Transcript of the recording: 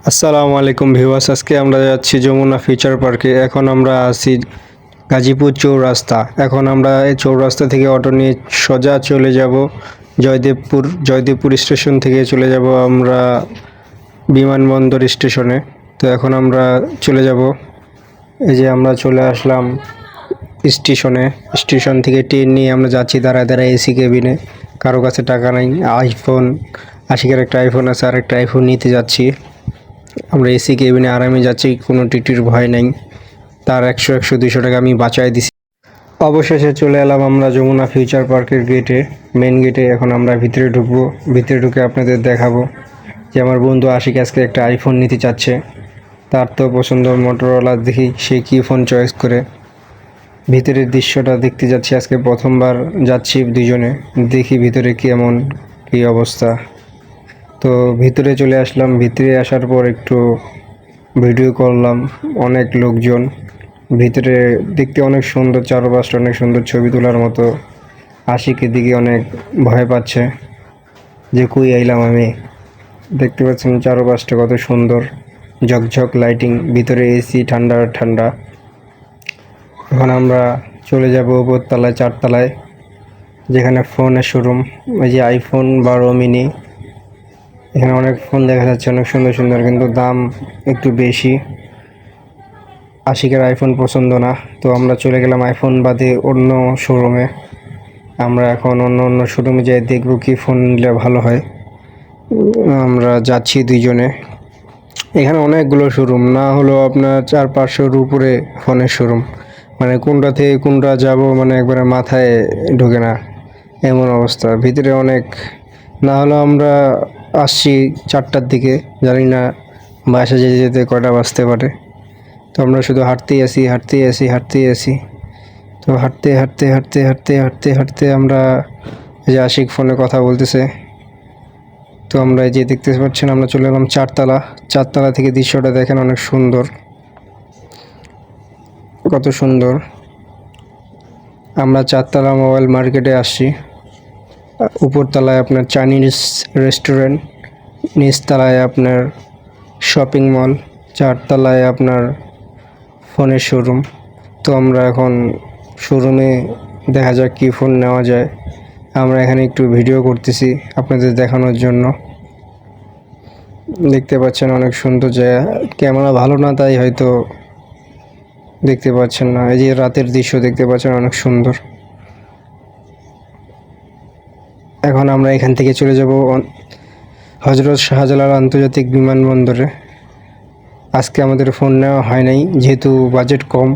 আসসালামু আলাইকুম ভিউয়ার্স, আজকে আমরা যাচ্ছি যমুনা ফিউচার পার্কে। এখন আমরা আছি গাজীপুর চৌরাস্তা। এখন আমরা এই চৌরাস্তা থেকে অটো নিয়ে সোজা চলে যাব জয়দেবপুর স্টেশন থেকে চলে যাব আমরা বিমানবন্দর স্টেশনে। তো এখন আমরা চলে যাব, এই যে আমরা চলে আসলাম স্টেশনে। স্টেশন থেকে ট্রেন নিয়ে আমরা যাচ্ছি দাঁড়ায় দাঁড়ায় এসি কেবিনে। কারো কাছে টাকা নাই, আইফোন আশিকের একটা আইফোন আছে, আর একটা আইফোন নিতে যাচ্ছি। আমরা এসি কেবিনে আরামে যাচ্ছি, কোনো টিটির ভয় নেই। তার 100 টাকা আমি বাঁচায় দিছি। অবশেষে চলে এলাম আমরা যমুনা ফিউচার পার্কের গেটে, মেন গেটে। এখন আমরা ভিতরে ঢুকবো। ভিতরে ঢুকে আপনাদের দেখাবো যে আমার বন্ধু আশিক আজকে একটা আইফোন নিতে চাচ্ছে। তার তো পছন্দ মোটরোলা, দেখি সে কী ফোন চয়েস করে। ভিতরের দৃশ্যটা দেখতে যাচ্ছি, আজকে প্রথমবার যাচ্ছি দুজনে, দেখি ভিতরে কেমন কী অবস্থা। তো ভিতরে চলে আসলাম। ভিতরে আসার পর একটু ভিডিও করলাম। অনেক লোকজন, ভিতরে দেখতে অনেক সুন্দর, চারপাশটা অনেক সুন্দর, ছবি তোলার মতো। আশিকের দিকে অনেক ভয় পাচ্ছে যে কই আইলাম আমি। দেখতে পাচ্ছেন চারপাশটা কত সুন্দর, ঝকঝক লাইটিং, ভিতরে এসি, ঠান্ডা ঠান্ডা। এখন আমরা চলে যাব উপরতলায়, 4 তলায়, যেখানে ফোনের শোরুম। এই যে আইফোন 12 মিনি। এখানে অনেক ফোন দেখা যাচ্ছে, অনেক সুন্দর সুন্দর, কিন্তু দাম একটু বেশি। আশিকের আইফোন পছন্দ না, তো আমরা চলে গেলাম আইফোন বাদে অন্য শোরুমে। আমরা এখন অন্য শোরুমে যাই, দেখব কি ফোন নিলে ভালো হয়। আমরা যাচ্ছি দুইজনে। এখানে অনেকগুলো শোরুম, না হলো আপনার 400-500-র উপরে ফোনের শোরুম। মানে কোনটা থেকে কোনটা যাব মানে একবারে মাথায় ঢোকে না, এমন অবস্থা। ভিতরে অনেক, না হলো আমরা আসছি 4টার দিকে, জানি না বাসা যেতে যেতে কয়টা বাজতে পারে। তো আমরা শুধু হাঁটতেই আসি। তো হাঁটতে আমরা, এই যে আশিক ফোনে কথা বলতেছে। তো আমরা এই যে দেখতে পাচ্ছেন, আমরা চলে এলাম 4তলা। 4তলা থেকে দৃশ্যটা দেখেন, অনেক সুন্দর, কত সুন্দর। আমরা 4তলা মোবাইল মার্কেটে আসছি। উপরতলায় আপনার চাইনিজ রেস্টুরেন্ট, নিচতলায় আপনার শপিং মল, 4তলায় আপনার ফোনের শোরুম। তো আমরা এখন শোরুমে দেখা যাক কী ফোন নেওয়া যায়। আমরা এখানে একটু ভিডিও করতেছি আপনাদের দেখানোর জন্য। দেখতে পাচ্ছেন অনেক সুন্দর জায়গা, ক্যামেরা ভালো না তাই হয়তো দেখতে পাচ্ছেন না। এই যে রাতের দৃশ্য দেখতে পাচ্ছেন, অনেক সুন্দর। এখন আমরা এখান থেকে চলে যাব হজরত শাহজালাল আন্তর্জাতিক বিমানবন্দরে। আজকে আমাদের ফোন নেওয়া হয় নাই, যেহেতু বাজেট কম।